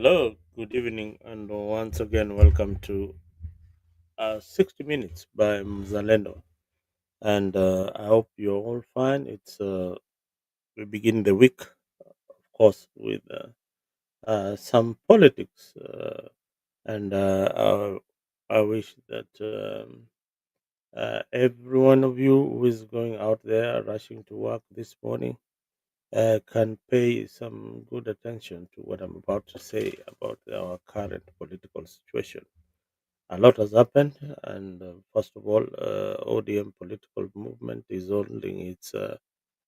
Hello, good evening, and once again, welcome to 60 Minutes by Mzalendo. And I hope you're all fine. We begin the week, of course, with some politics. And I wish that every one of you who is going out there rushing to work this morning can pay some good attention to what I'm about to say about our current political situation. A lot has happened, and first of all, ODM political movement is holding its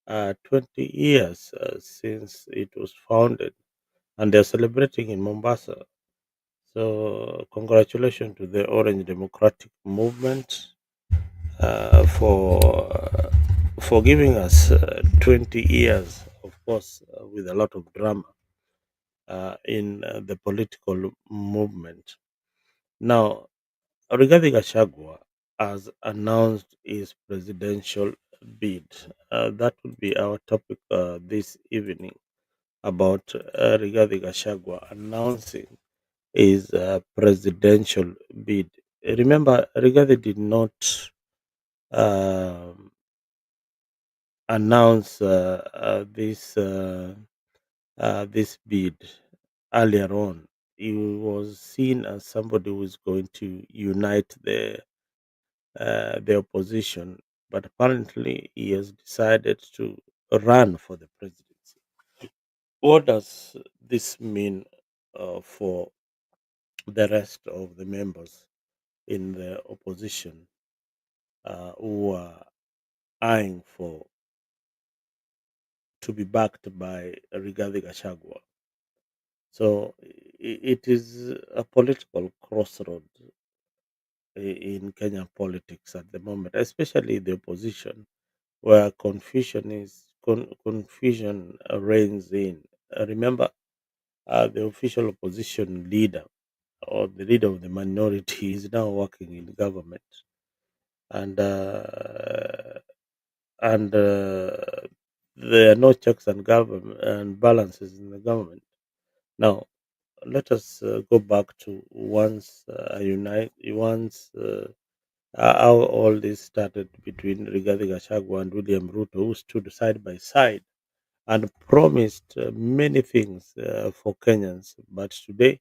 20 years since it was founded, and they're celebrating in Mombasa. So, congratulations to the Orange Democratic Movement for giving us 20 years, of course, with a lot of drama in the political movement. Now, Rigathi Gachagua has announced his presidential bid. That would be our topic this evening about Rigathi Gachagua announcing his presidential bid. Remember, Rigathi did not um announce this bid earlier on. He was seen as somebody who is going to unite the opposition, but apparently he has decided to run for the presidency. What does this mean for the rest of the members in the opposition who are eyeing for to be backed by Rigathi Gachagua? So it is a political crossroad in Kenyan politics at the moment, especially the opposition where confusion reigns in. Remember, the official opposition leader or the leader of the minority is now working in government, and there are no checks and government and balances in the government. Now, let us go back to how all this started between Rigathi Gachagua and William Ruto, who stood side by side and promised many things for Kenyans. But today,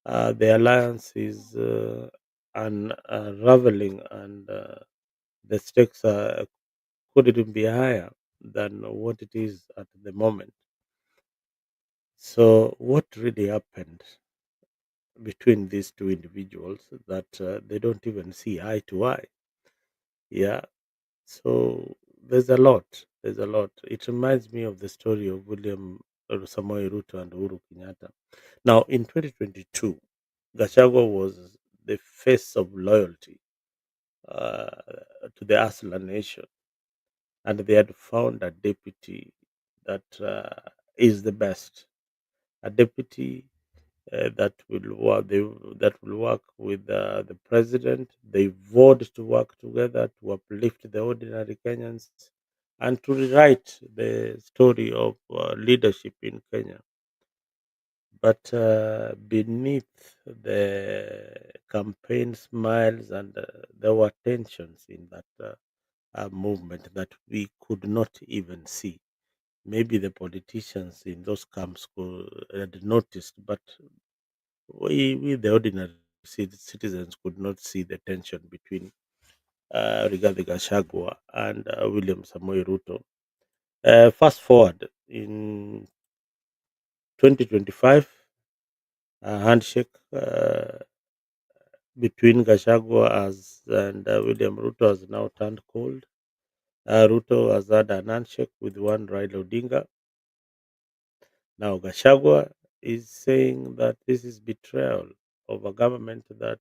the alliance is unraveling, and the stakes could even be higher than what it is at the moment. So, what really happened between these two individuals that they don't even see eye to eye? Yeah. So there's a lot. There's a lot. It reminds me of the story of William Samoei Ruto and Uhuru Kenyatta. Now, in 2022, Gachagua was the face of loyalty uh, to the Asla nation, and they had found a deputy that is the best, a deputy that will work with the president. They vowed to work together to uplift the ordinary Kenyans and to rewrite the story of leadership in Kenya. But beneath the campaign smiles, and there were tensions in that movement that we could not even see. Maybe the politicians in those camps had noticed, but we the ordinary citizens could not see the tension between Rigathi Gachagua and William Samoei Ruto. Fast forward in 2025, a handshake between Gachagua and William Ruto has now turned cold. Ruto has had an handshake with one Raila Odinga. Now Gachagua is saying that this is betrayal of a government that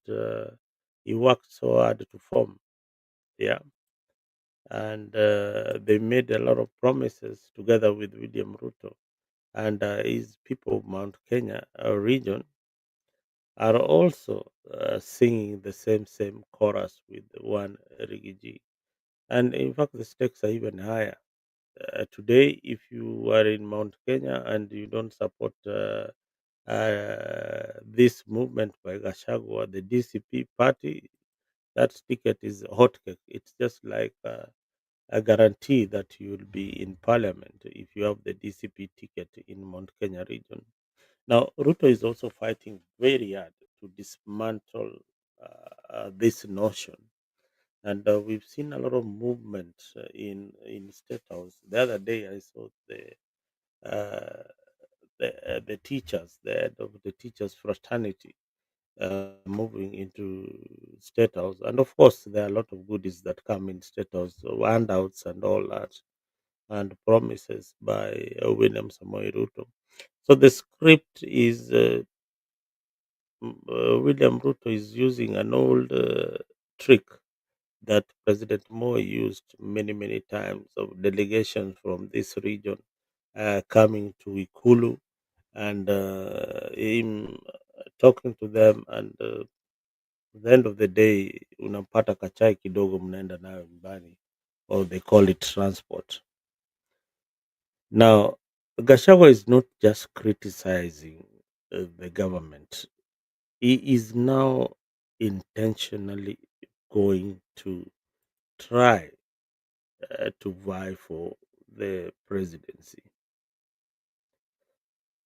he worked so hard to form. Yeah, and they made a lot of promises together with William Ruto, and his people of Mount Kenya region are also singing the same chorus with one Rigiji. And in fact, the stakes are even higher. Today, if you are in Mount Kenya and you don't support this movement by Gachagua, the DCP party, that ticket is hotcake. It's just like a guarantee that you will be in parliament if you have the DCP ticket in Mount Kenya region. Now, Ruto is also fighting very hard to dismantle this notion, and we've seen a lot of movement in State House. The other day, I saw uh, the teachers, the head of the teachers fraternity, moving into State House, and of course, there are a lot of goodies that come in State House, so handouts and all that, and promises by William Samoei Ruto. So the script is William Ruto is using an old trick that President Moi used many, many times of delegations from this region coming to Ikulu and him talking to them, and at the end of the day unampata kachai kidogo mnaenda nayo nyumbani, or they call it transport. Now, Gachagua is not just criticizing the government. He is now intentionally going to try to vie for the presidency,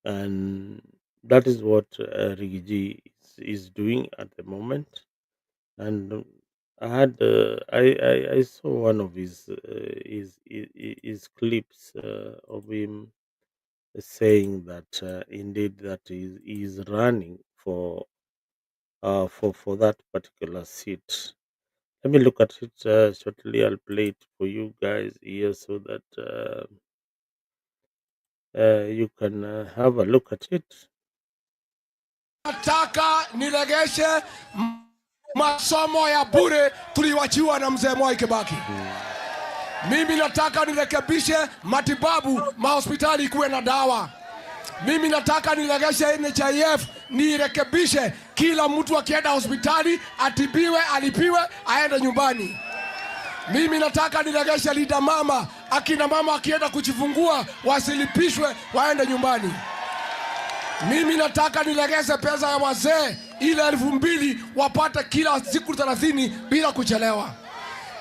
and that is what Rigiji is doing at the moment. And I saw one of his clips of him saying that indeed that he is running for that particular seat. Let me look at it shortly. I'll play it for you guys here so that you can have a look at it. Nataka niregeshe masomo ya bure tuliwachiwa na mzee Mwai Kibaki. Mimi nataka nirekebishe matibabu, mahospitali kuwe na dawa. Mimi nataka niregeshe NHIF, nirekebishe kila mtu akienda hospitali atibiwe, alipiwe, aende nyumbani. Mimi nataka niregeshe linda mama, akina mama akienda kujifungua wasilipishwe, waende nyumbani. Mimi nataka nilegeze pesa ya wazee ile 2,000 wapate kila siku 30 bila kuchelewa.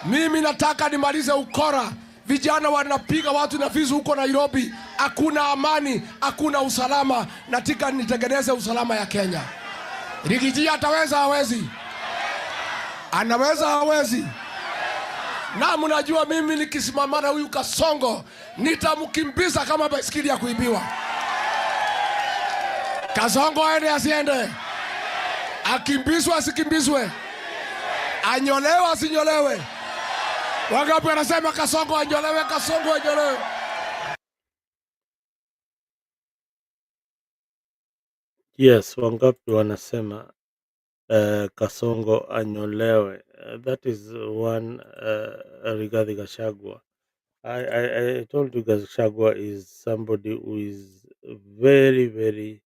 Mimi nataka nimalize ukora. Vijana wanapiga watu na visu huko Nairobi. Hakuna amani, hakuna usalama. Nataka nitengeneze usalama ya Kenya. Rigiji ataweza hawezi? Anaweza hawezi? Na mnajua mimi nikisimama na huyu Kasongo nitamkimbiza kama baiskeli ya kuibiwa. Kasongo aende asiende? Akimbizwe asikimbizwe? Anyolewe asinyolewe? Wangapi wanasema Kasongo anyolewe, Kasongo anyolewe? Yes, wangapi wanasema Kasongo anyolewe? That is one Rigathi Gachagua. I told you Gachagua is somebody who is very, very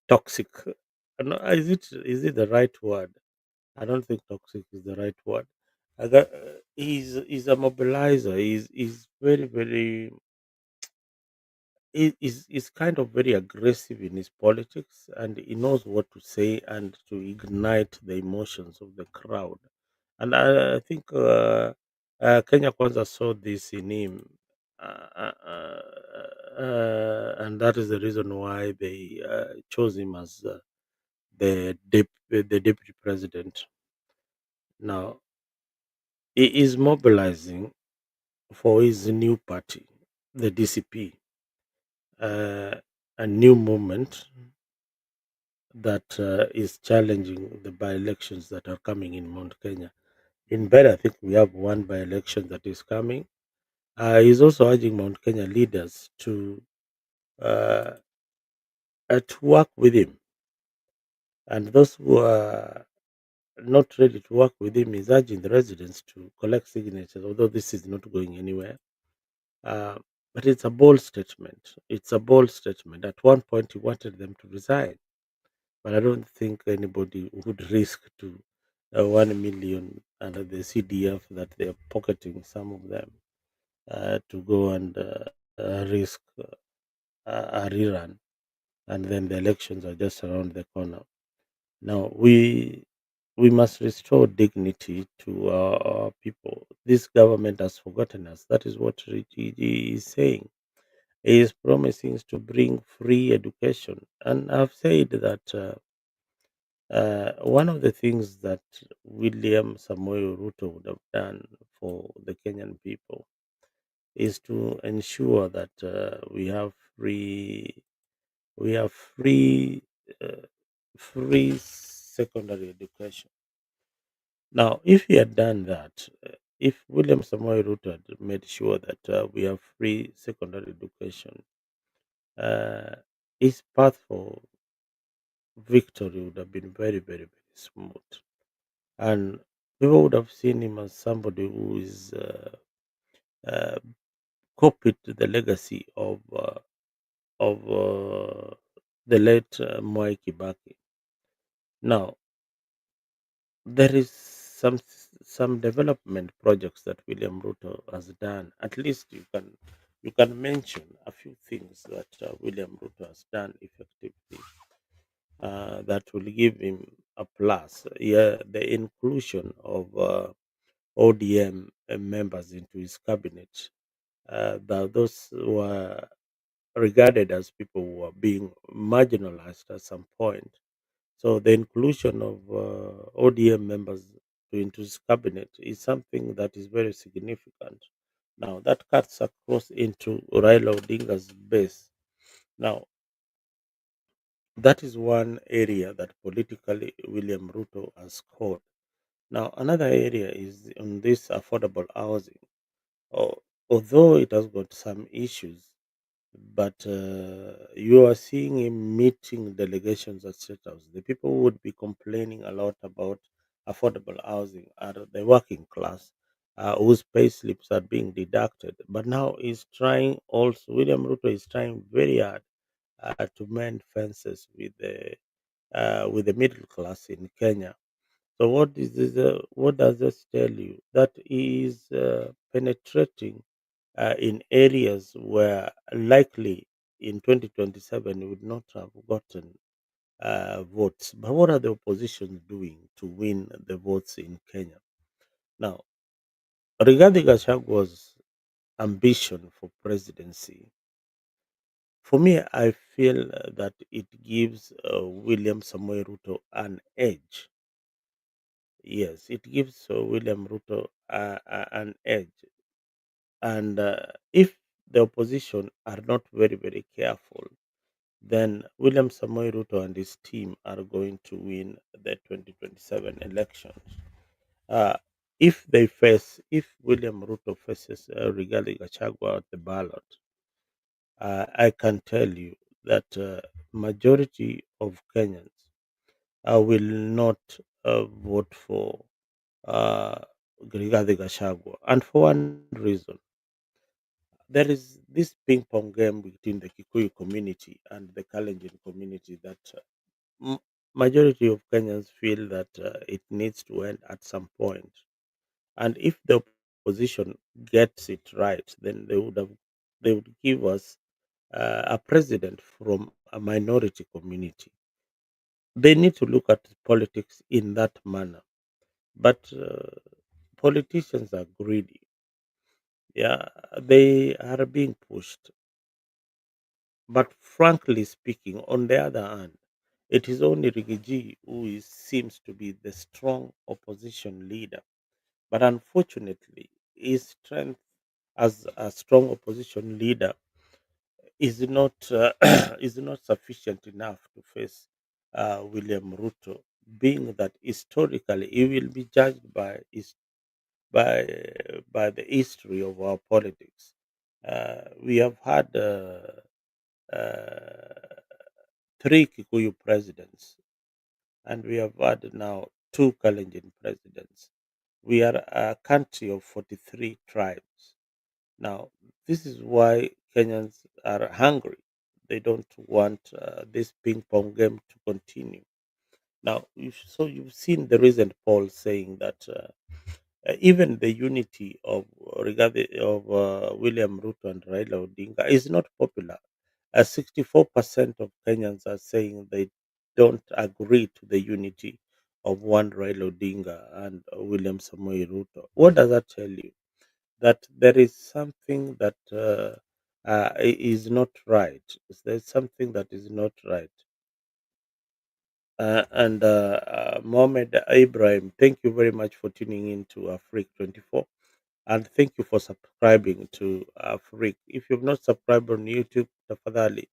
toxic. No, is it the right word? I don't think toxic is the right word. He's a mobilizer. He's very, very, is kind of very aggressive in his politics, and he knows what to say and to ignite the emotions of the crowd. And I think Kenya Kwanza saw this in him, and that is the reason why they chose him as the deputy president. Now he is mobilizing for his new party, the DCP, a new movement that is challenging the by-elections that are coming in Mount Kenya. In bed, I think we have one by-election that is coming. He's also urging Mount Kenya leaders uh, to work with him, and those who are not ready to work with him is urging the residents to collect signatures. Although this is not going anywhere, uh, but it's a bold statement. It's a bold statement. At one point, he wanted them to resign, but I don't think anybody would risk to 1 million under the CDF that they are pocketing some of them to go and risk a rerun. and then the elections are just around the corner. Now we must restore dignity to our people. This government has forgotten us. That is what Richie is saying. He is promising to bring free education, and I've said that one of the things that William Samoei Ruto would have done for the Kenyan people is to ensure that we have uh, free secondary education. Now, if he had done that, if William Samoei Ruto had made sure that we have free secondary education, uh, his path for victory would have been very, very, very smooth, and people would have seen him as somebody who is uh, copied the legacy of the late Mwai Kibaki. Now, there is some development projects that William Ruto has done. At least you can mention a few things that William Ruto has done effectively that will give him a plus. Yeah, the inclusion of ODM members into his cabinet. Those were regarded as people who were being marginalized at some point. So the inclusion of ODM members into his cabinet is something that is very significant. Now that cuts across into Raila Odinga's base. Now that is one area that politically William Ruto has scored. Now another area is on this affordable housing. Although it has got some issues, but you are seeing him meeting delegations at State House. The people who would be complaining a lot about affordable housing are the working class, whose pay slips are being deducted. But now he's trying also, William Ruto is trying very hard to mend fences with the middle class in Kenya. So what does this tell you? That he is penetrating in areas where likely in 2027 he would not have gotten votes. But what are the opposition doing to win the votes in Kenya? Now, regarding Gachagua's ambition for presidency, for me, I feel that it gives William Samoei Ruto an edge. Yes, it gives William Ruto an edge. And if the opposition are not very, very careful, then William Samoei Ruto and his team are going to win the 2027 elections. Uh, if William Ruto faces Rigathi Gachagua at the ballot, I can tell you that majority of Kenyans will not vote for uh, Rigathi Gachagua, and for one reason. There is this ping pong game between the Kikuyu community and the Kalenjin community that m- majority of Kenyans feel that it needs to end at some point. And if the opposition gets it right, then they would give us a president from a minority community. They need to look at politics in that manner. But politicians are greedy. Yeah, they are being pushed. But frankly speaking, on the other hand, it is only Rigiji who seems to be the strong opposition leader. But unfortunately, his strength as a strong opposition leader is not sufficient enough to face William Ruto, being that historically he will be judged by by the history of our politics. We have had uh, three Kikuyu presidents, and we have had now two Kalenjin presidents. We are a country of 43 tribes. Now, this is why Kenyans are hungry. They don't want this ping pong game to continue. Now, so you've seen the recent poll saying that even the unity of William Ruto and Raila Odinga is not popular. 64% of Kenyans are saying they don't agree to the unity of one Raila Odinga and William Samoei Ruto. What does that tell you? That there is something that is not right. There's something that is not right. And Mohammed Ibrahim, thank you very much for tuning in to Afrique 24. And thank you for subscribing to Freak. If you've not subscribed on YouTube, tafadhali,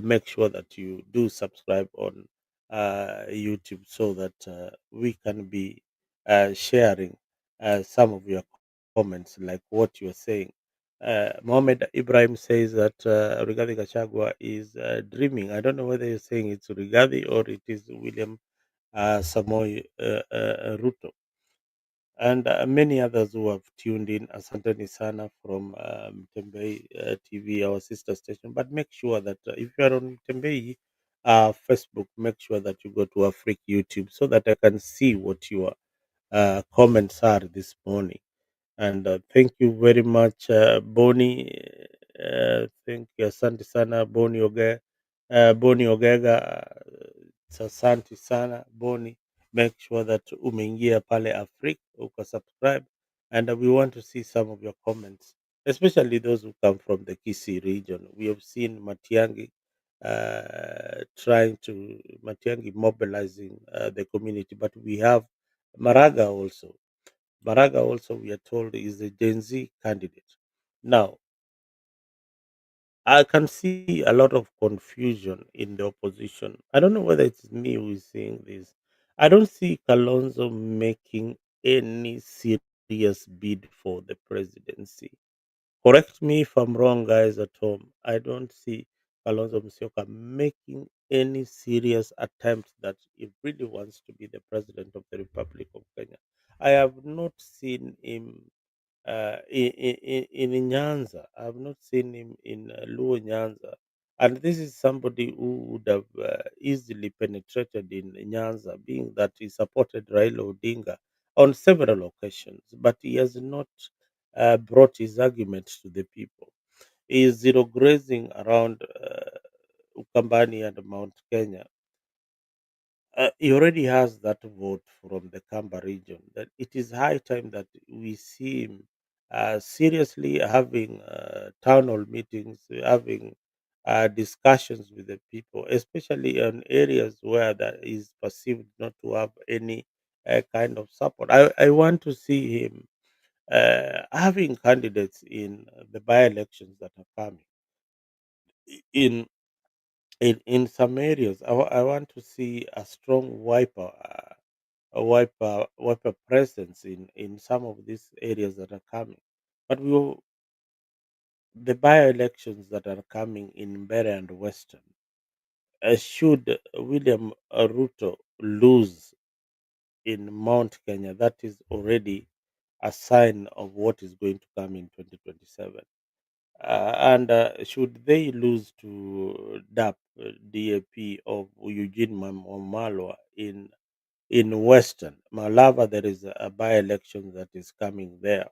make sure that you do subscribe on YouTube so that we can be sharing some of your comments, like what you're saying. Mohammed Ibrahim says that Rigathi Gachagua is dreaming. I don't know whether you're saying it's Rigathi or it is William Samoei Ruto, and many others who have tuned in. Asanteni sana from Tembei TV, our sister station. But make sure that if you are on Tembei Facebook, make sure that you go to Afric YouTube so that I can see what your comments are this morning. And thank you very much, Boni. Thank you, asante sana Boni Boni Ogega. Asante sana Boni. Make sure that umeingia pale Afrika subscribe, and we want to see some of your comments, especially those who come from the Kisii region. We have seen Matiangi Matiangi mobilizing the community, but we have Maraga also. Maraga also, we are told, is a Gen Z candidate. Now, I can see a lot of confusion in the opposition. I don't know whether it's me who is seeing this. I don't see Kalonzo making any serious bid for the presidency. Correct me if I'm wrong, guys at home. I don't see Kalonzo Musyoka making any serious attempt that he really wants to be the president of the Republic of Kenya. I have not seen him in Nyanza. I've not seen him in Luo Nyanza. And this is somebody who would have easily penetrated in Nyanza, being that he supported Raila Odinga on several occasions, but he has not brought his argument to the people. He is zero grazing around Ukambani and Mount Kenya. He already has that vote from the Kamba region. That it is high time that we see him seriously having town hall meetings, having discussions with the people, especially in areas where that is perceived not to have any kind of support. I want to see him having candidates in the by-elections that are coming. In in some areas, I want to see a strong wiper presence in some of these areas that are coming. But the by-elections that are coming in Mbeere and Western, should William Ruto lose in Mount Kenya, that is already a sign of what is going to come in 2027. And should they lose to DAP of Eugene Wamalwa in Western Malava, there is a by-election that is coming there.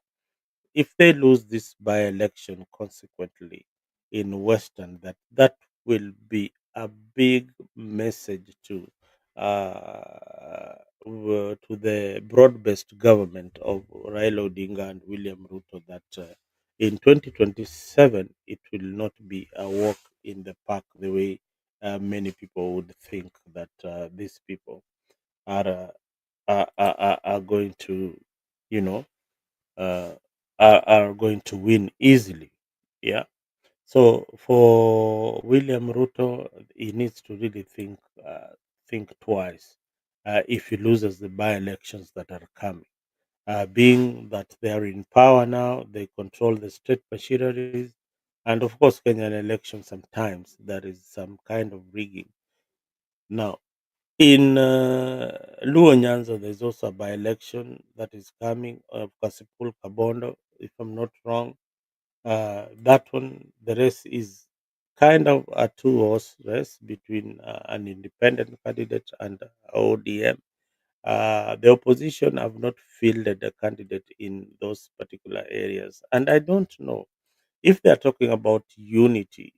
If they lose this by-election consequently in Western, that will be a big message to the broad-based government of Raila Odinga and William Ruto that in 2027 it will not be a walk in the park the way many people would think that these people are, are going to, you know, uh, are going to win easily. Yeah. So for William Ruto, he needs to really think twice if he loses the by-elections that are coming. Being that they are in power now, they control the state machineries, and of course, Kenyan elections sometimes there is some kind of rigging. Now, in Luo Nyanza, there's also a by-election that is coming of Kasipul Kabondo, if I'm not wrong. That one, the race is kind of a two-horse race between an independent candidate and ODM. The opposition have not fielded a candidate in those particular areas, and I don't know if they are talking about unity.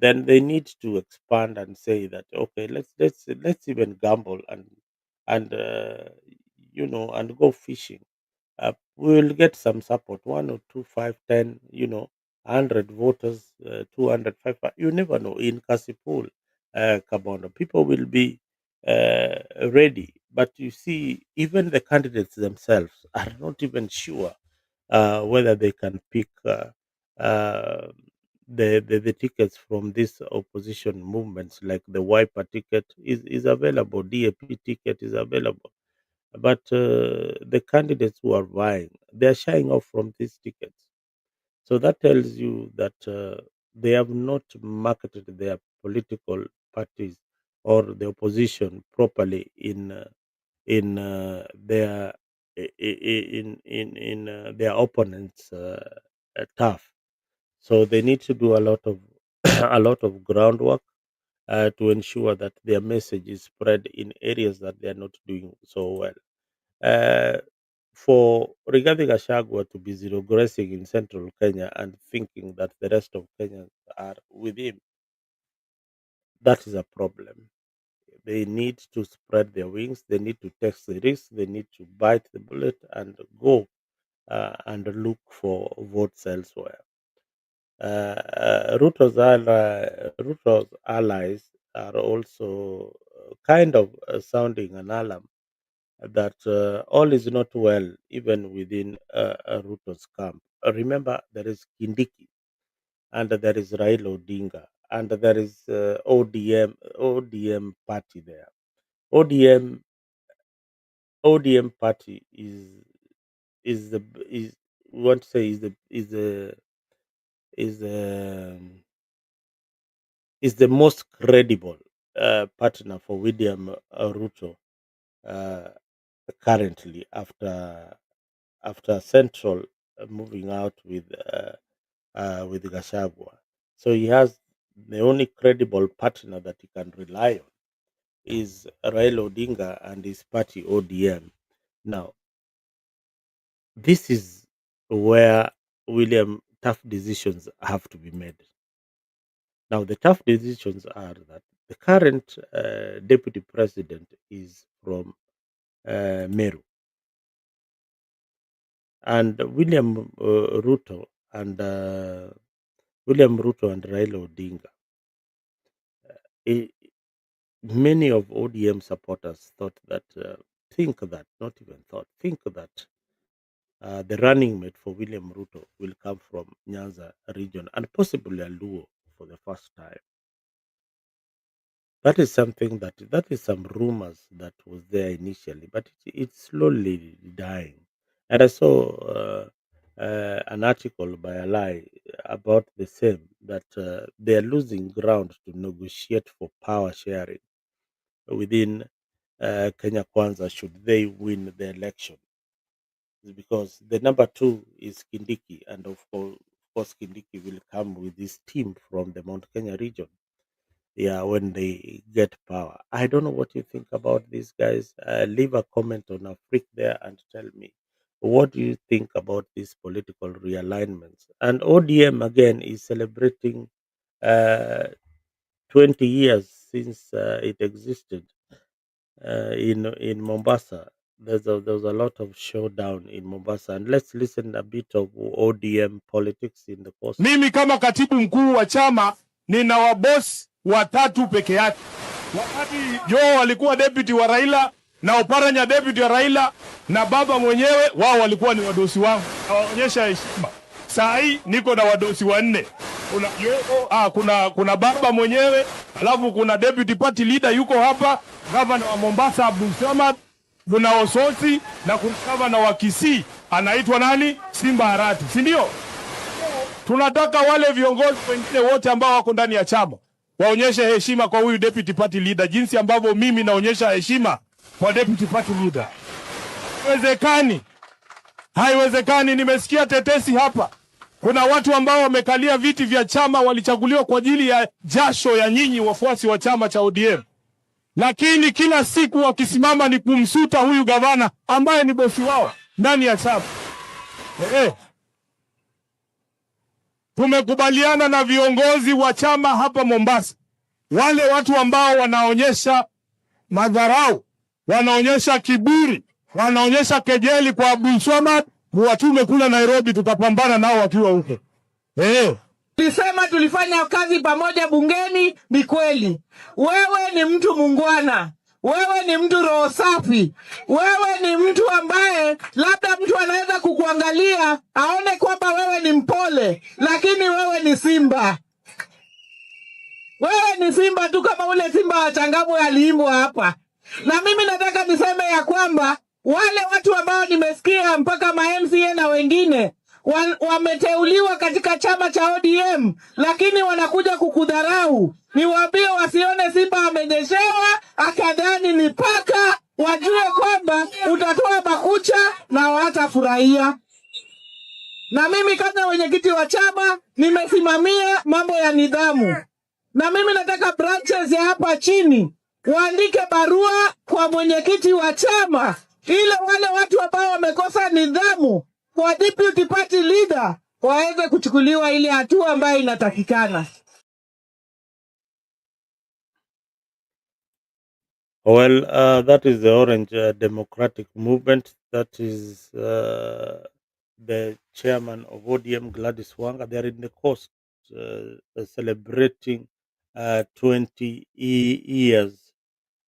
then they need to expand and say that okay, let's even gamble and and go fishing. We will get some support, 1 or 2, 5, 10, 100 voters, 200, 500. You never know. In Kasipul, Kabondo, people will be ready. But you see, even the candidates themselves are not even sure whether they can pick uh, the tickets from these opposition movements, like the Wiper ticket is available, DAP ticket is available. But the candidates who are vying, they're shying off from these tickets. So that tells you that they have not marketed their political parties or the opposition properly in their in their opponents' turf. So they need to do a lot of a lot of groundwork to ensure that their message is spread in areas that they are not doing so well. Uh, for Rigathi Gachagua to be zero grazing in central Kenya and thinking that the rest of Kenyans are with him, that is a problem. They need to spread their wings. They need to take the risk. They need to bite the bullet and go and look for votes elsewhere. Ruto's allies are also kind of sounding an alarm that all is not well even within Ruto's camp. Remember, there is Kindiki and there is Raila Odinga and there is ODM party there. ODM ODM party is the is we want to say is is the most credible partner for William Ruto uh, currently after Central moving out with Gachagua. So he has the only credible partner that he can rely on is Raila Odinga and his party ODM. Now, this is where William tough decisions have to be made. Now, the tough decisions are that the current deputy president is from Meru, and William Ruto and Raila Odinga. eh, Many of ODM supporters think that the running mate for William Ruto will come from Nyanza region and possibly Luo for the first time. That is something that is some rumors that was there initially, but it's slowly dying. And I saw an article by a lie about the same that they are losing ground to negotiate for power sharing within Kenya Kwanza should they win the election. Because the number two is Kindiki, and of course Kindiki will come with his team from the Mount Kenya region. Yeah, when they get power. I don't know what you think about these guys. Leave a comment on a freak there and tell me what do you think about these political realignments. And ODM again is celebrating uh, 20 years since it existed in Mombasa. There was a lot of showdown in Mombasa, and let's listen a bit of ODM politics in the course. Mimi kama katibu mkuu wa chama nina wabosi watatu peke yake. Wakati Joe walikuwa deputy wa Raila na Oparanya deputy wa Raila na baba mwenyewe, wao walikuwa ni wadosi wangu. Nawaonyesha heshima. Saa hii niko na wadosi wanne. Kuna baba mwenyewe, alafu kuna deputy party leader yuko hapa, governor wa Mombasa Abdul Samad, kuna Ososi na kuna governor wa Kisii anaitwa nani? Simba Harati, si ndio? Tunataka wale viongozi wengine wote ambao wako ndani ya chama waonyeshe heshima kwa huyu deputy party leader, jinsi ambavyo mimi naonyesha heshima kwa deputy party leader. Haiwezekani. Nimesikia tetesi hapa. Kuna watu ambao wamekalia viti vya chama walichaguliwa kwa ajili ya jasho ya nyinyi wafuasi wa chama cha ODM. Lakini kila siku wakisimama ni kumsuta huyu gavana ambaye ni bosi wao ndani ya chama. Tumekubaliana na viongozi wa chama hapa Mombasa, wale watu ambao wanaonyesha madharau, wanaonyesha kiburi, wanaonyesha kejeli kwa Abdul Swamad, muwatume kule Nairobi, tutapambana nao wakiwa huko. Tulisema tulifanya kazi pamoja bungeni, ni kweli. Wewe ni mtu mungwana, wewe ni mtu roho safi, wewe ni mtu ambaye labda mtu anaweza kukuangalia aone kwamba wewe ni mpole, lakini wewe ni simba. Wewe ni simba tu kama ule simba wa Changamwe aliimbwa hapa. Na mimi nataka niseme ya kwamba wale watu ambao nimesikia mpaka ma MCA na wengine wameteuliwa katika chama cha ODM, lakini wanakuja kukudharau. Niwaambie wasione simba amenyeshewa akadhani ni paka, wajue kwamba utatoa makucha na watafurahia. Na mimi kama mwenyekiti wa chama nimesimamia mambo ya nidhamu. Na mimi nataka branches ya hapa chini waandike barua kwa mwenyekiti wa chama ili wale watu ambao wamekosa nidhamu kwa deputy party leader waweze kuchukuliwa ile hatua ambayo inatakikana. Well, that is the Orange Democratic Movement. That is the chairman of ODM, Gladys Wanga. They are in the coast celebrating 20 years.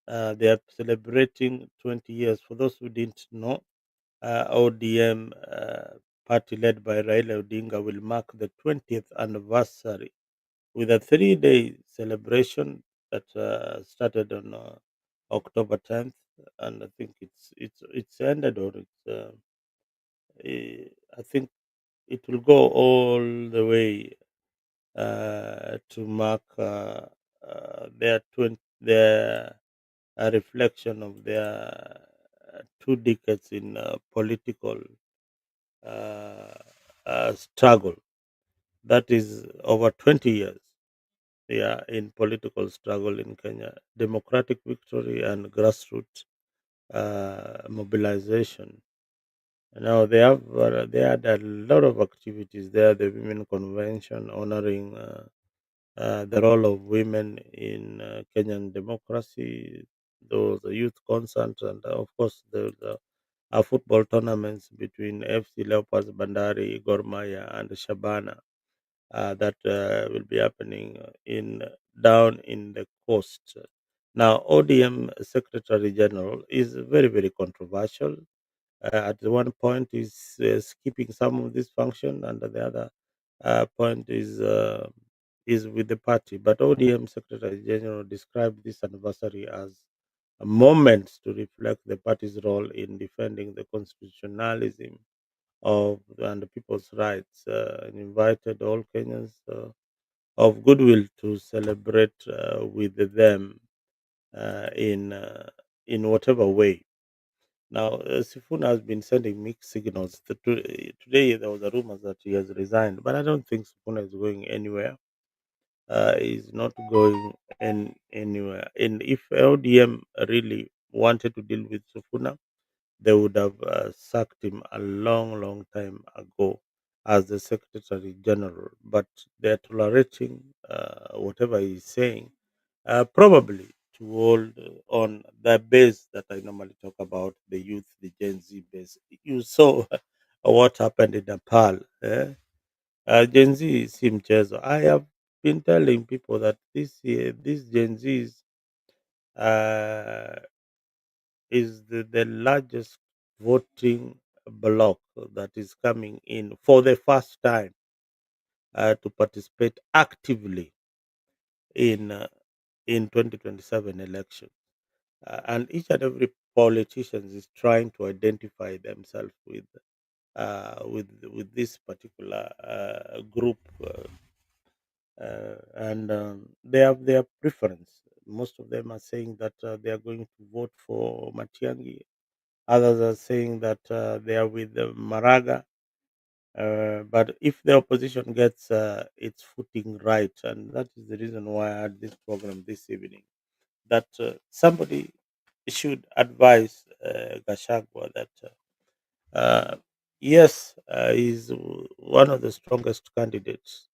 They are celebrating 20 years. For those who didn't know, ODM party led by Raila Odinga will mark the 20th anniversary with a 3-day celebration that started on October 10th, and I think it's ended, or I think it will go all the way to mark their reflection of their 2 decades in political struggle. That is over 20 years. They are in political struggle in Kenya, democratic victory and grassroots mobilization. Now they had a lot of activities there. The Women Convention honoring the role of women in Kenyan democracy. Those youth concerts, and of course the football tournaments between FC Leopards, Bandari, Gor Mahia, and Shabana that will be happening in down in the coast. Now, ODM Secretary General is very controversial. At one point, is skipping some of this function, and the other point is with the party. But ODM Secretary General described this anniversary as a moment to reflect the party's role in defending the constitutionalism of and the people's rights, and invited all Kenyans of goodwill to celebrate with them in whatever way. Now, Sifuna has been sending mixed signals. Today, there was a rumor that he has resigned, but I don't think Sifuna is going anywhere. He's not going anywhere. And if LDM really wanted to deal with Sifuna, they would have sacked him a long time ago as the Secretary General. But they're tolerating whatever he's saying, probably to hold on the base that I normally talk about, the youth, the Gen Z base. You saw what happened in Nepal. Gen Z si mchezo. I have been telling people that this year, these Gen Zs uh, is the largest voting bloc that is coming in for the first time to participate actively in uh, in 2027 election. And each and every politician is trying to identify themselves with this particular group, and they have their preference. Most of them are saying that they are going to vote for Matiangi. Others are saying that they are with Maraga. But if the opposition gets its footing right, and that is the reason why I had this program this evening, that somebody should advise Gachagua that yes, he's one of the strongest candidates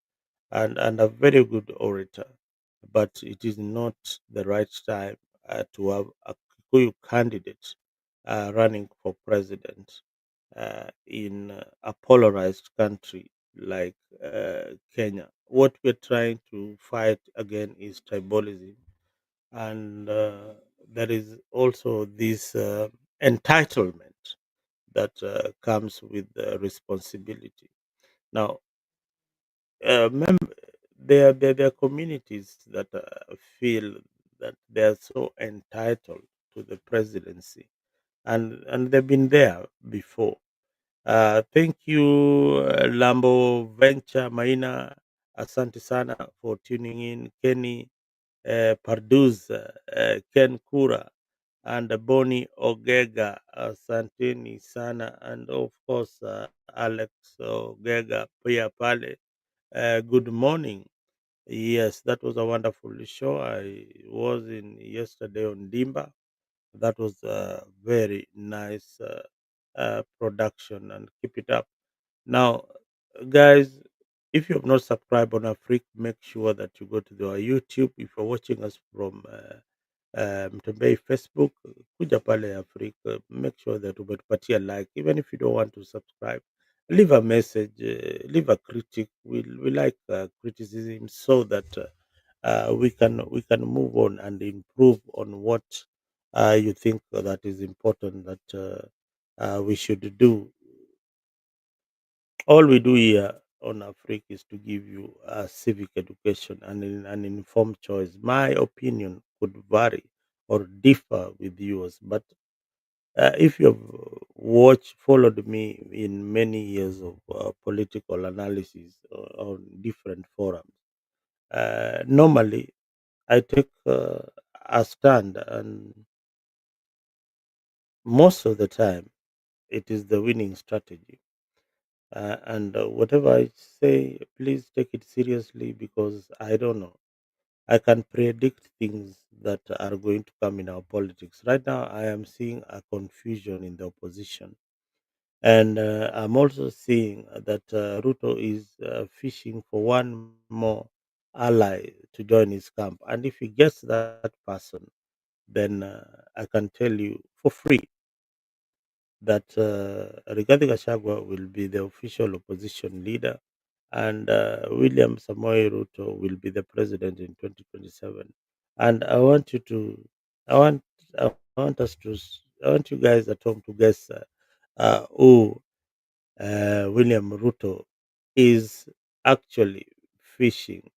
and a very good orator, but it is not the right time to have a Kikuyu candidate running for president in a polarized country like Kenya. What we're trying to fight again is tribalism, and there is also this entitlement that comes with responsibility. Now, there are communities that feel that they are so entitled to the presidency, and they've been there before. Thank you, Lambo Venture Maina. Asante sana for tuning in. Kenny Parduz, Ken Kura, and Bonnie Ogega. Asanteni sana. And of course, Alex Ogega pia pale. Good morning. Yes, that was a wonderful show. I was in yesterday on Dimba. That was a very nice production, and keep it up. Now, guys, if you have not subscribed on Afrique, make sure that you go to our YouTube. If you're watching us from Mtembei Facebook, kuja pale Afrique, make sure that umetupatia like, even if you don't want to subscribe. Leave a message, leave a critic. We like criticism so that we can move on and improve on what you think that is important that we should do. All we do here on Africa is to give you a civic education and an informed choice. My opinion could vary or differ with yours, but if you have followed me in many years of political analysis on different forums, normally I take a stand, and most of the time it is the winning strategy. And whatever I say, please take it seriously because I don't know. I can predict things that are going to come in our politics. Right now, I am seeing a confusion in the opposition. And I'm also seeing that Ruto is fishing for one more ally to join his camp. And if he gets that person, then I can tell you for free that Rigathi Gachagua will be the official opposition leader, and William Samoei Ruto will be the president in 2027. And I want you to, I want, I want us to, I want you guys at home to guess who William Ruto is actually fishing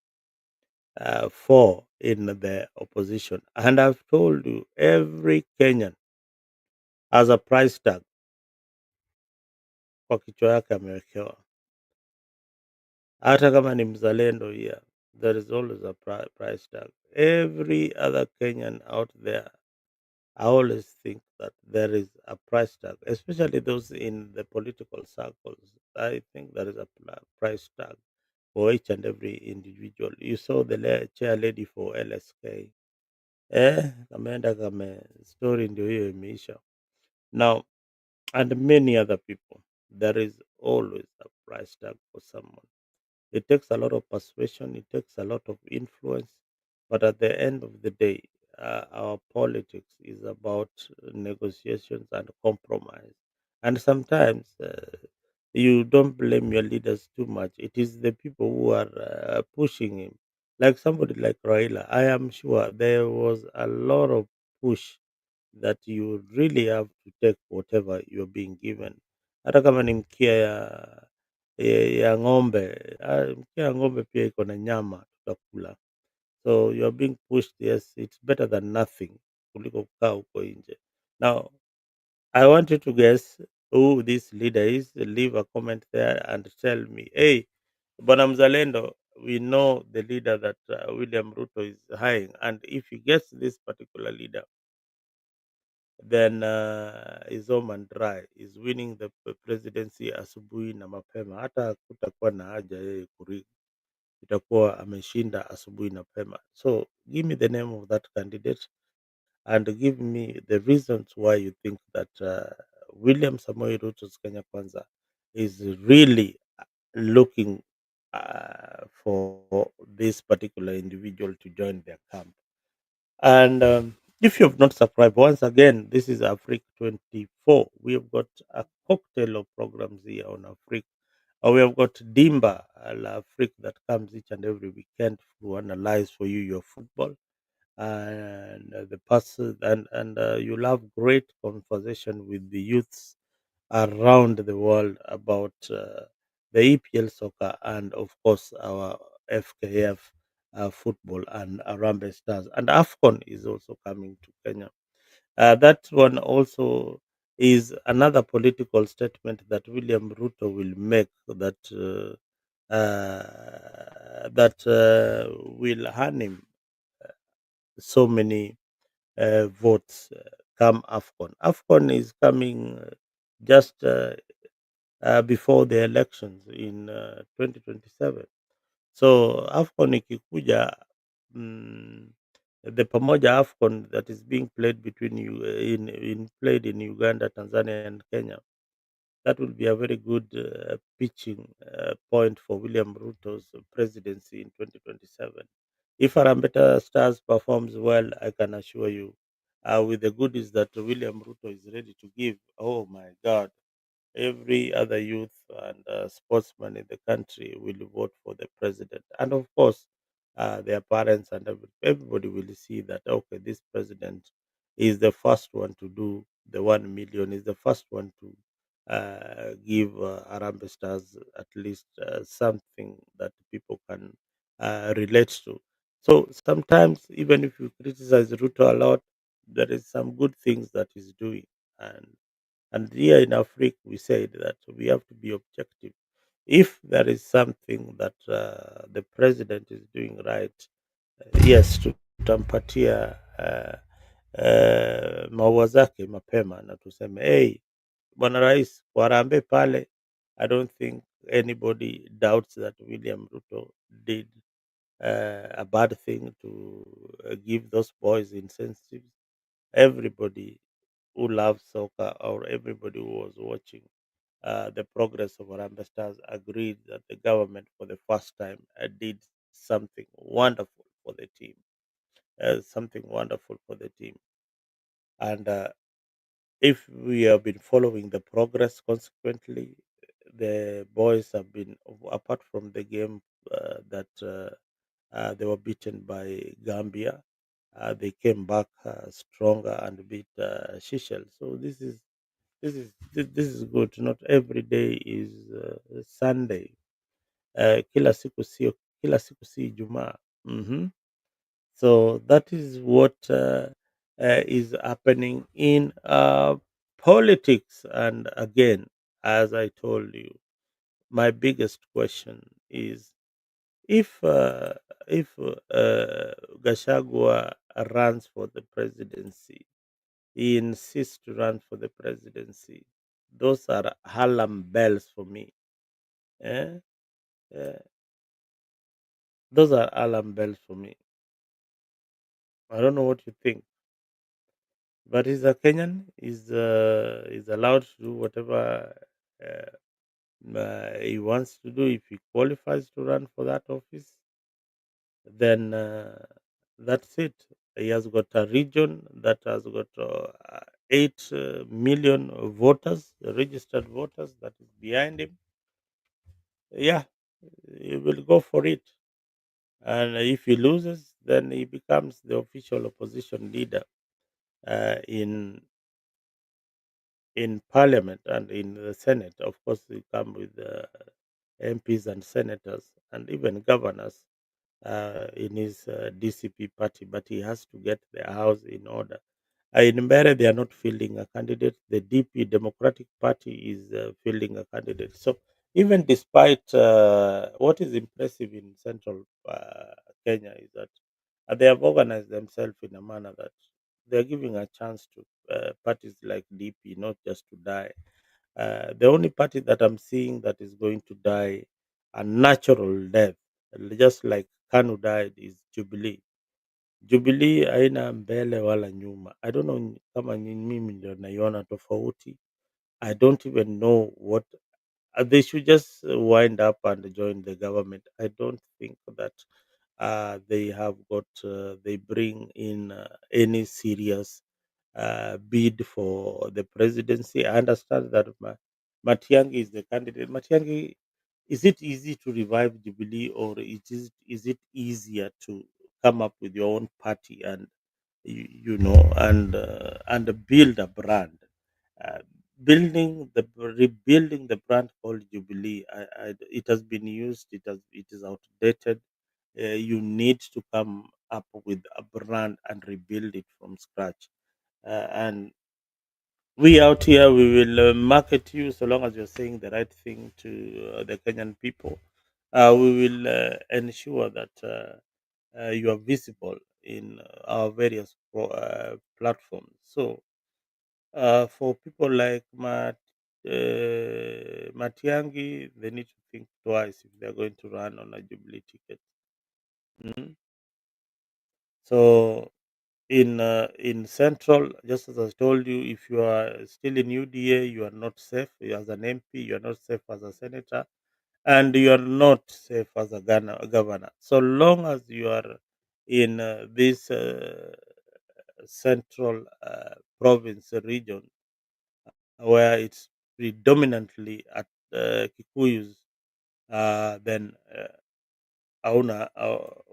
for in the opposition. And I've told you, every Kenyan has a price tag kwa kichwa yake amewekewa. Hata kama ni mzalendo here, there is always a price tag. Every other Kenyan out there, I always think that there is a price tag, especially those in the political circles. I think there is a price tag for each and every individual. You saw the chair lady for LSK. Kameenda kame story ndio hiyo imeisha. Now, and many other people, there is always a price tag for someone. It takes a lot of persuasion, it takes a lot of influence, but at the end of the day, our politics is about negotiations and compromise. And sometimes you don't blame your leaders too much. It is the people who are pushing him. Like somebody like Raila, I am sure there was a lot of push that you really have to take whatever you're being given. Hata kama ni mkia ya ng'ombe, mkia ya ng'ombe pia iko na nyama tutakula. So you're being pushed, yes, it's better than nothing kuliko kukaa huko nje. Now, I want you to guess who this leader is. Leave a comment there and tell me, hey, Bwana Mzalendo, we know the leader that William Ruto is hiring. And if you guess this particular leader, then is home and dry, is winning the presidency asubuhi na mapema. Hata kutakuwa na haja yeye itakuwa ameshinda asubuhi na mapema. So give me the name of that candidate and give me the reasons why you think that William Samoei Ruto's Kenya Kwanza is really looking for this particular individual to join their camp. And if you have not subscribed, once again, this is Africa 24. We have got a cocktail of programs here on Africa. We have got Dimba Al Africa that comes each and every weekend to analyze for you your football and the person, and you'll have great conversation with the youths around the world about the EPL soccer and of course our FKF football and Arambe Stars, and AFCON is also coming to Kenya. That one also is another political statement that William Ruto will make that will earn him so many votes come AFCON. AFCON is coming just before the elections in 2027. So AFCON ikikuja, mm, the pamoja AFCON that is being played between you in played in Uganda, Tanzania, and Kenya, that will be a very good pitching point for William Ruto's presidency in 2027. If Arambeta Stars performs well, I can assure you, with the goodies that William Ruto is ready to give, oh my God, every other youth and sportsman in the country will vote for the president. And of course, their parents and everybody will see that, okay, this president is the first one to do the 1 million, is the first one to give Arambe Stars at least something that people can relate to. So sometimes, even if you criticize Ruto a lot, there is some good things that he's doing. And here in Africa, we said that we have to be objective. If there is something that the president is doing right, yes, tutampatia maua zake mapema na tuseme hey, bwana rais warambe pale. I don't think anybody doubts that William Ruto did a bad thing to give those boys incentives. Everybody who loves soccer or everybody who was watching the progress of Harambee Stars agreed that the government, for the first time, did something wonderful for the team. Something wonderful for the team. And if we have been following the progress consequently, the boys have been, apart from the game that they were beaten by Gambia, they came back stronger and beat Shishel. So this is good. Not every day is Sunday. Kila siku si Ijumaa. So that is what is happening in politics. And again, as I told you, my biggest question is if uh, if Gachagua runs for the presidency, he insists to run for the presidency. Those are alarm bells for me. Eh? Uh, those are alarm bells for me. I don't know what you think, but he's a Kenyan. He's allowed to do whatever he wants to do. If he qualifies to run for that office, then that's it. He has got a region that has got 8 million voters, registered voters, that is behind him. Yeah, he will go for it. And if he loses, then he becomes the official opposition leader in parliament and in the senate. Of course, he come with MPs and senators and even governors in his DCP party, but he has to get the house in order. In Mbere, they are not fielding a candidate. The DP Democratic Party is fielding a candidate. So even despite what is impressive in central Kenya is that they have organized themselves in a manner that they are giving a chance to parties like DP not just to die. The only party that I'm seeing that is going to die a natural death, just like Kanu died, is Jubilee. Jubilee haina mbele wala nyuma. I don't know kama ni mimi ndio naiona tofauti. I don't even know what they should just wind up and join the government. I don't think that they have got they bring in any serious bid for the presidency. I understand that Matiang'i is the candidate. Matiang'i, is it easy to revive Jubilee, or is it easier to come up with your own party and and build a brand? Uh, Rebuilding the brand called Jubilee, it has been used. It is outdated. You need to come up with a brand and rebuild it from scratch. And we out here, we will market you so long as you're saying the right thing to the Kenyan people. We will ensure that you are visible in our various platforms. So for people like Matiangi, they need to think twice if they're going to run on a Jubilee ticket. Mm. So in Central, just as I told you, if you are still in UDA, you are not safe as an MP, you are not safe as a senator, and you are not safe as a governor. So long as you are in this central province region where it's predominantly at Kikuyus, then hauna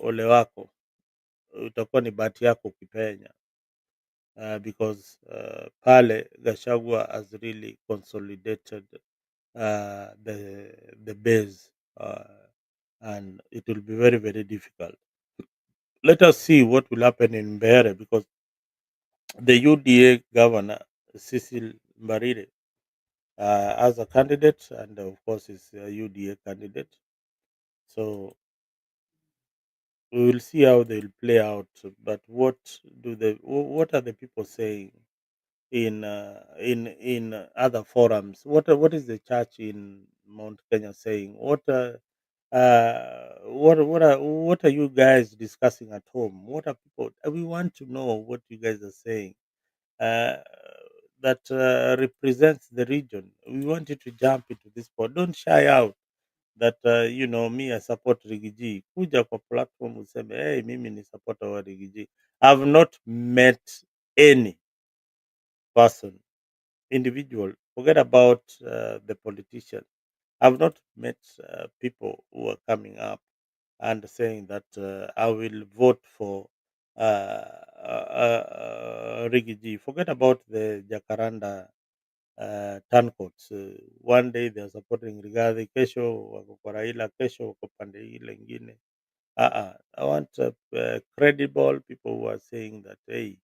ole wako, utakuwa ni bahati yako ukipenya. Because pale Gachagua has really consolidated the base, and it will be very very difficult. Let us see what will happen in Mbeere, because the UDA governor Cecil Mbarire as a candidate, and of course is a UDA candidate. So we will see how they will play out. But what are the people saying in other forums? What is the church in Mount Kenya saying? What are you guys discussing at home? What are people? We want to know what you guys are saying. Uh, that represents the region. We want you to jump into this spot. Don't shy out. That me, I support Rigiji. Kuja kwa platform useme, hey, mimi ni supporter wa Rigiji. I've not met any person, individual. Forget about the politician. I've not met people who are coming up and saying that I will vote for Rigiji. Forget about the Jacaranda turncoats. One day they are supporting Rigathi, kesho wako kwa Raila, kesho wako pande ile ingine. I want credible people who are saying that, hey,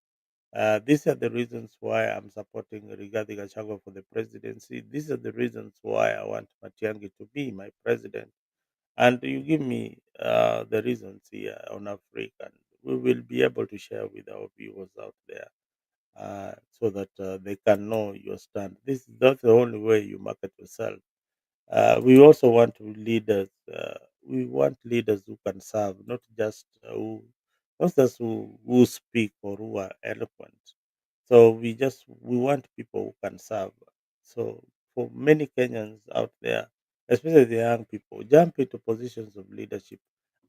these are the reasons why I'm supporting Rigathi Gachagua for the presidency. These are the reasons why I want Matiang'i to be my president. And you give me the reasons here on Africa, and we will be able to share with our viewers out there, so that they can know your stand. That's the only way you market yourself. We also want to leaders. We want leaders who can serve, not just who speak or who are eloquent. So we want people who can serve. So for many Kenyans out there, especially the young people, jump into positions of leadership.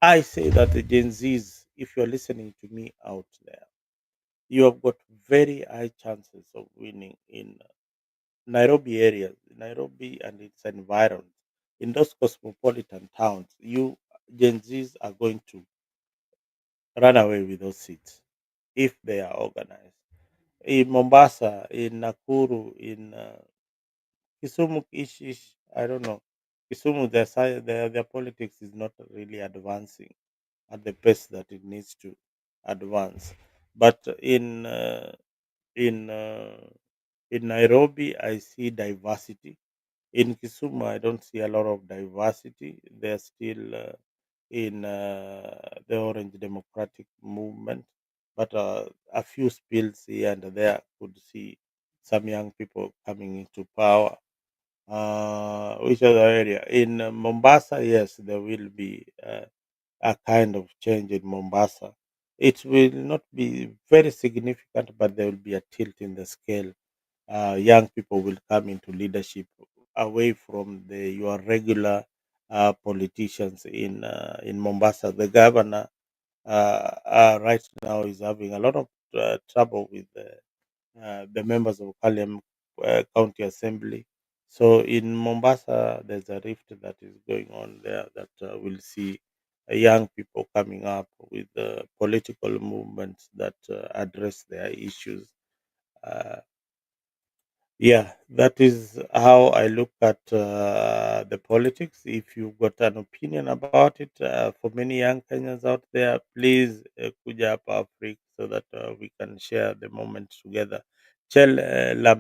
I say that the Gen Zs, if you're listening to me out there, you have got very high chances of winning in Nairobi areas, Nairobi and its environs. In those cosmopolitan towns, you Gen Zs are going to run away with those seats if they are organized. In Mombasa, in Nakuru, in Kisumu, I don't know. Kisumu, their politics is not really advancing at the pace that it needs to advance. But in Nairobi, I see diversity. In Kisumu, I don't see a lot of diversity. They're still in the Orange Democratic Movement, but a few spills here and there could see some young people coming into power. Which other area? In Mombasa, yes, there will be a kind of change in Mombasa. It will not be very significant, but there will be a tilt in the scale. Young people will come into leadership away from your regular politicians in Mombasa. The governor right now is having a lot of trouble with the members of Kaliam County Assembly. So in Mombasa, there's a rift that is going on there that will see young people coming up with political movements that address their issues. Uh, yeah, that is how I look at the politics. If you've got an opinion about it, for many young Kenyans out there, please kuja hapa Africa so that we can share the moment together. Chel la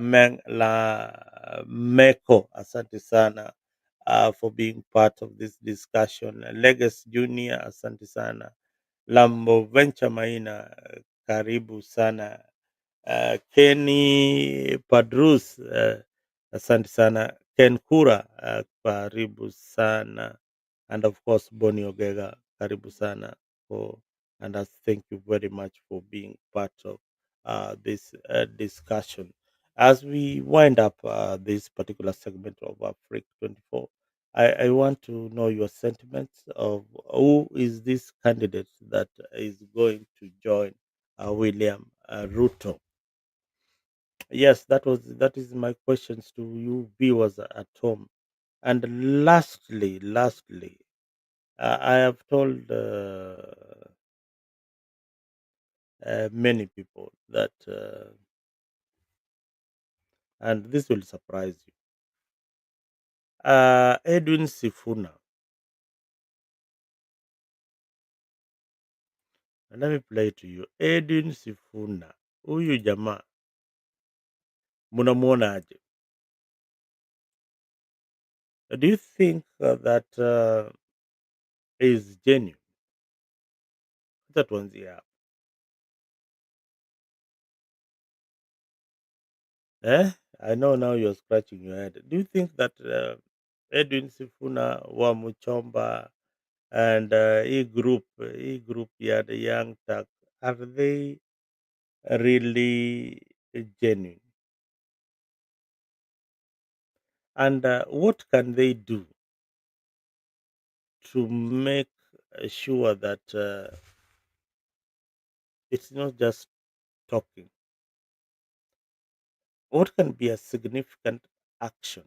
Meko, asante sana for being part of this discussion. Legacy Junior, asante sana. Lambo Venture Maina, karibu sana. Kenny Padrus, asante sana. Ken Kura, karibu sana. And of course, Boni Ogega, karibu sana. For, and I thank you very much for being part of this discussion. As we wind up this particular segment of Africa 24, I want to know your sentiments of who is this candidate that is going to join William Ruto. Yes, that is my questions to you viewers at home. And lastly, I have told many people that, and this will surprise you. Edwin Sifuna, and let me play to you. Edwin Sifuna, huyu jamaa munamuona aje? Do you think that is genuine? Acha tuanzie hapo. I know now you're scratching your head. Do you think that Edwin Sifuna wa Muchomba and e group, yeah, the young tag, are they really genuine? And what can they do to make sure that it's not just talking? What can be a significant action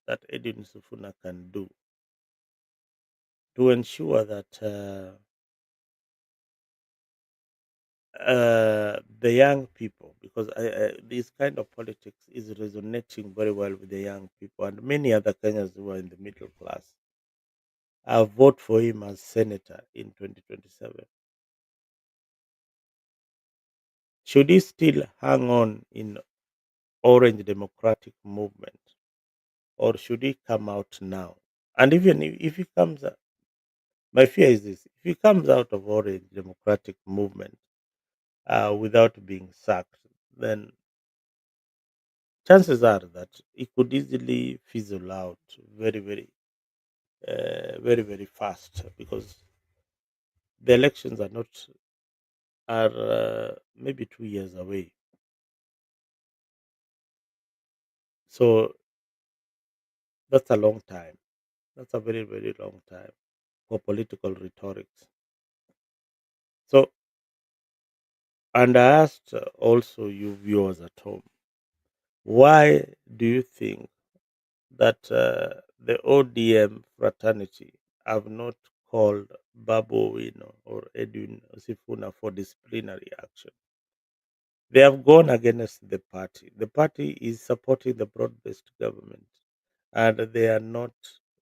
that Edwin Sifuna can do to ensure that the young people, because this kind of politics is resonating very well with the young people and many other Kenyans who are in the middle class, vote for him as senator in 2027. Should he still hang on in Orange Democratic Movement, or should he come out now? And even if he comes out, my fear is this: if he comes out of Orange Democratic Movement without being sacked, then chances are that it could easily fizzle out very fast, because the elections are maybe 2 years away. So that's a long time. That's a very long time for political rhetorics. So, and I asked also you viewers at home, why do you think that the ODM fraternity have not called Babu Wino or Edwin Sifuna for disciplinary action? They have gone against the party. The party is supporting the broad based government, and they are not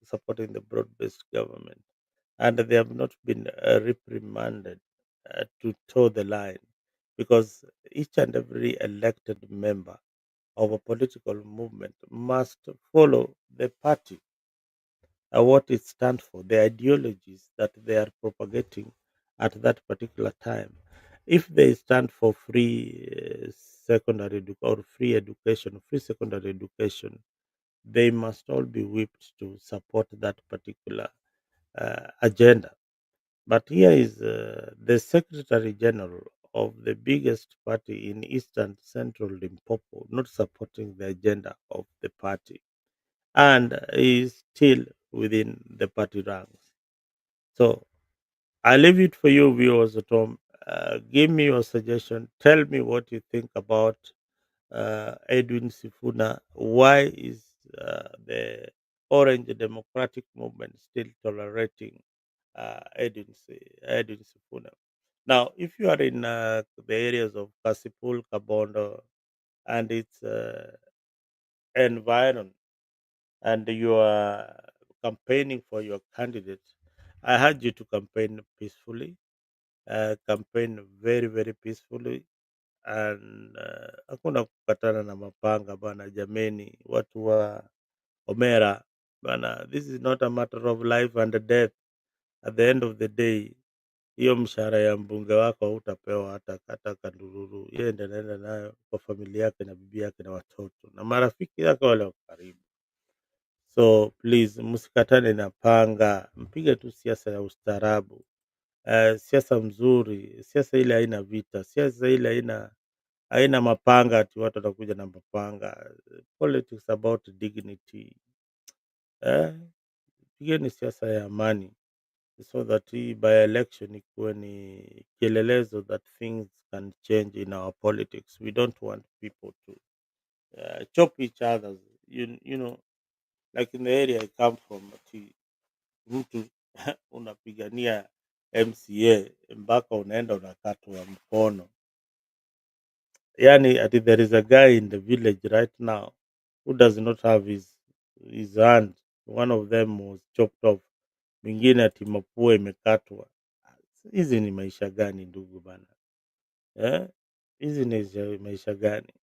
supporting the broad based government, and they have not been reprimanded to toe the line, because each and every elected member of a political movement must follow the party, what it stands for, the ideologies that they are propagating at that particular time. If they stand for free secondary or free education, free secondary education, they must all be whipped to support that particular agenda. But here is the Secretary General of the biggest party in Eastern Central Limpopo not supporting the agenda of the party. and is still within the party ranks. So I leave it for you, viewers at home. Give me your suggestion. Tell me what you think about Edwin Sifuna. Why is the Orange Democratic Movement still tolerating Edwin Sifuna? Now, if you are in the areas of Kasipul, Kabondo, and its environment, and you are campaigning for your candidate, I urge you to campaign peacefully, campaign very, very peacefully, and hakuna kukatana na mapanga bana. Jameni, watu wa Omera bana, this is not a matter of life and death. At the end of the day, hiyo mshahara ya mbunge wako hautapewa hata kandururu. Yeye ndiye anaenda nayo kwa familia yake na bibi yake na watoto na marafiki yake wale wa karibu. So please, msikatane na panga, mpige tu siasa ya ustaarabu. Siasa mzuri, siasa ile haina vita, siasa ile haina mapanga ati watu watakuja na mapanga. Politics about dignity. Eh, pigeni siasa ya amani so that hii by election ikuwe ni kielelezo that things can change in our politics. We don't want people to chop each other. You know, like in the area I come from, ati mtu unapigania MCA mpaka unaenda unakatwa mkono. Yani ati there is a guy in the village right now who does not have his hand. One of them was chopped off, mwingine ati mapua imekatwa. Hizi ni maisha gani ndugu bana? Eh? Hizi ni maisha gani?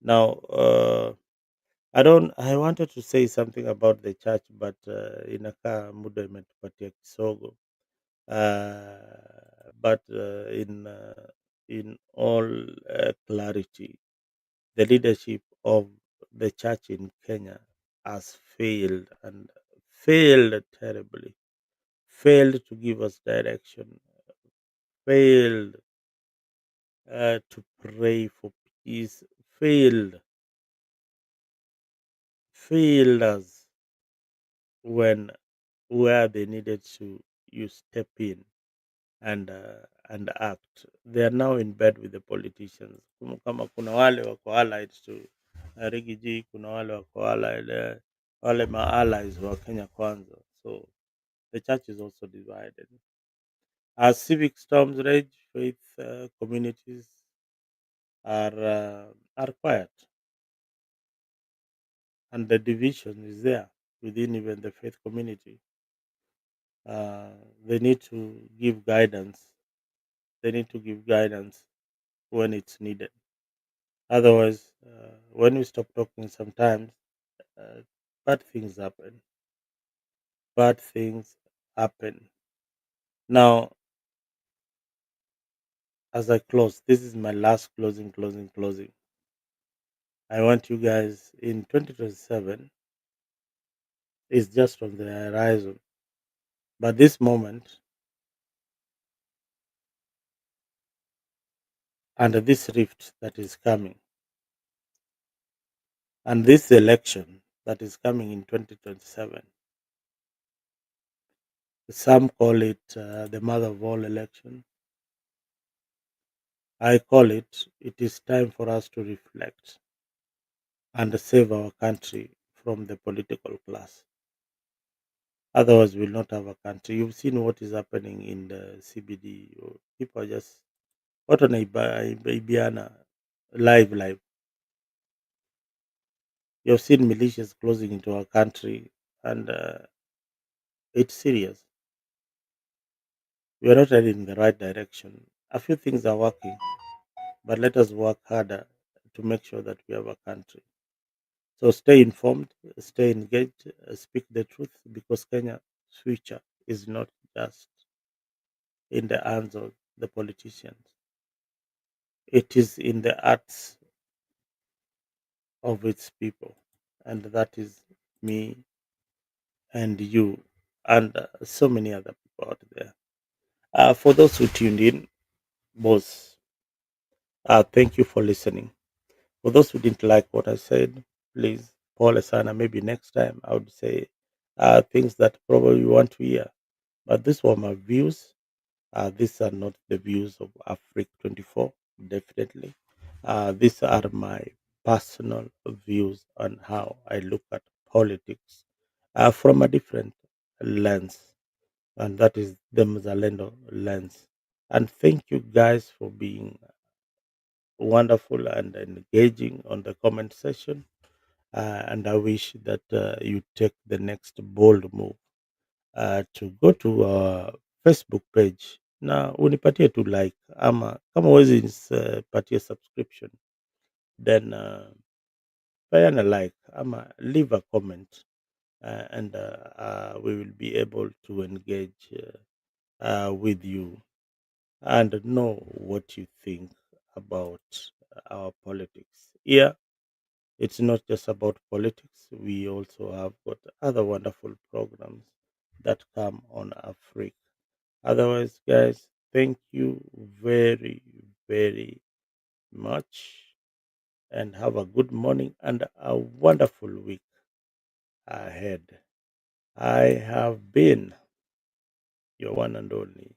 Now I wanted to say something about the church but inakaa muda imetupatia kisogo. But in all clarity, the leadership of the church in Kenya has failed and failed terribly, failed to give us direction, failed to pray for peace, failed us when where they needed to you step in and act. They are now in bed with the politicians. Kama kuna wale wako allied to Rigiji, kuna wale wako allied wale ma allies wa Kenya Kwanza. So the church is also divided. As civic storms rage, faith communities are quiet, and the division is there within even the faith community. They need to give guidance. They need to give guidance when it's needed. Otherwise, when we stop talking, sometimes uh, bad things happen. Bad things happen. Now, as I close, this is my last closing. I want you guys in 2027 is just on the horizon. But this moment and this rift that is coming, and this election that is coming in 2027, some call it the mother of all election. I call it is time for us to reflect and save our country from the political class. Otherwise, we'll not have a country. You've seen what is happening in the CBD. People are just what an Ibiana live. You've seen militias closing into our country, and it's serious. We are not heading in the right direction. A few things are working, but let us work harder to make sure that we have a country. So stay informed, stay engaged, speak the truth because Kenya's future is not just in the hands of the politicians. It is in the hearts of its people, and that is me and you and so many other people out there. For those who tuned in, boss, thank you for listening. For those who didn't like what I said, please pole sana. Maybe next time I would say things that probably you want to hear. But these were my views. These are not the views of Africa 24, definitely. These are my personal views on how I look at politics from a different lens, and that is the Mzalendo lens. And thank you guys for being wonderful and engaging on the comment section. And I wish that you take the next bold move to go to our Facebook page na unipatie tu like, ama kama huwezi patie subscription, then peana like ama leave a comment, and we will be able to engage with you and know what you think about our politics. Yeah, it's not just about politics. We also have got other wonderful programs that come on Africa. Otherwise, guys, thank you very, very much and have a good morning and a wonderful week ahead. I have been your one and only